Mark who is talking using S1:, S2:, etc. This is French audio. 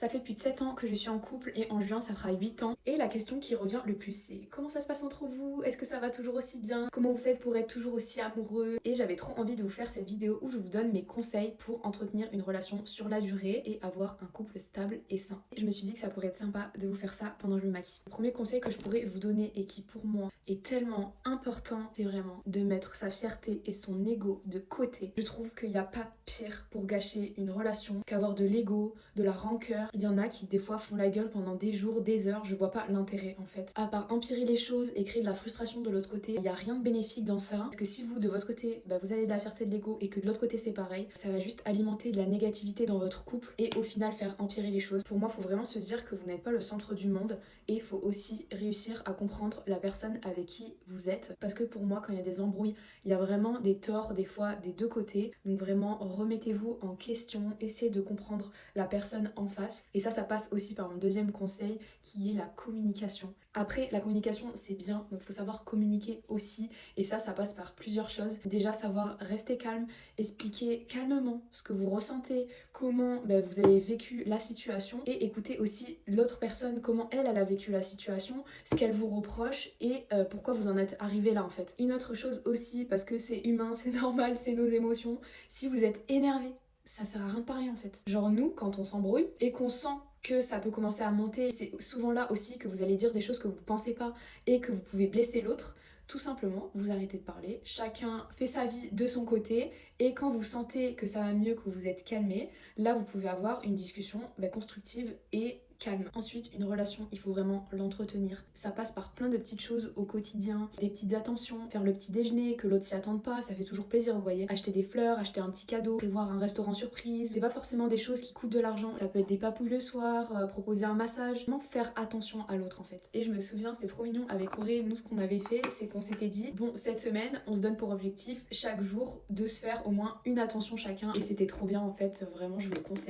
S1: Ça fait plus de 7 ans que je suis en couple et en juin ça fera 8 ans. Et la question qui revient le plus c'est comment ça se passe entre vous? Est-ce que ça va toujours aussi bien? Comment vous faites pour être toujours aussi amoureux? Et j'avais trop envie de vous faire cette vidéo où je vous donne mes conseils pour entretenir une relation sur la durée et avoir un couple stable et sain. Et je me suis dit que ça pourrait être sympa de vous faire ça pendant que je me maquille. Le premier conseil que je pourrais vous donner et qui pour moi est tellement important, c'est vraiment de mettre sa fierté et son ego de côté. Je trouve qu'il n'y a pas pire pour gâcher une relation qu'avoir de l'ego, de la rancœur. Il y en a qui des fois font la gueule pendant des jours, des heures, je vois pas l'intérêt en fait. À part empirer les choses et créer de la frustration de l'autre côté, il y a rien de bénéfique dans ça. Parce que si vous de votre côté, vous avez de la fierté de l'ego et que de l'autre côté c'est pareil, ça va juste alimenter de la négativité dans votre couple et au final faire empirer les choses. Pour moi, il faut vraiment se dire que vous n'êtes pas le centre du monde et il faut aussi réussir à comprendre la personne avec qui vous êtes. Parce que pour moi, quand il y a des embrouilles, il y a vraiment des torts des fois des deux côtés. Donc vraiment, remettez-vous en question, essayez de comprendre la personne en face. Et ça passe aussi par mon deuxième conseil qui est la communication. Après, la communication c'est bien, donc il faut savoir communiquer aussi. Et ça passe par plusieurs choses. Déjà, savoir rester calme, expliquer calmement ce que vous ressentez, comment vous avez vécu la situation et écouter aussi l'autre personne, comment elle a vécu la situation, ce qu'elle vous reproche et pourquoi vous en êtes arrivé là en fait. Une autre chose aussi, parce que c'est humain, c'est normal, c'est nos émotions, si vous êtes énervé, ça sert à rien de parler en fait. Genre nous, quand on s'embrouille et qu'on sent que ça peut commencer à monter, c'est souvent là aussi que vous allez dire des choses que vous pensez pas et que vous pouvez blesser l'autre. Tout simplement, vous arrêtez de parler, chacun fait sa vie de son côté et quand vous sentez que ça va mieux, que vous êtes calmé, là vous pouvez avoir une discussion constructive et calme. Ensuite, une relation, il faut vraiment l'entretenir. Ça passe par plein de petites choses au quotidien, des petites attentions, faire le petit déjeuner, que l'autre s'y attende pas, ça fait toujours plaisir, vous voyez. Acheter des fleurs, acheter un petit cadeau, prévoir un restaurant surprise, c'est pas forcément des choses qui coûtent de l'argent. Ça peut être des papouilles le soir, proposer un massage, vraiment faire attention à l'autre en fait. Et je me souviens, c'était trop mignon avec Auré, nous ce qu'on avait fait, c'est qu'on s'était dit, bon, cette semaine, on se donne pour objectif chaque jour de se faire au moins une attention chacun. Et c'était trop bien en fait, vraiment, je vous le conseille.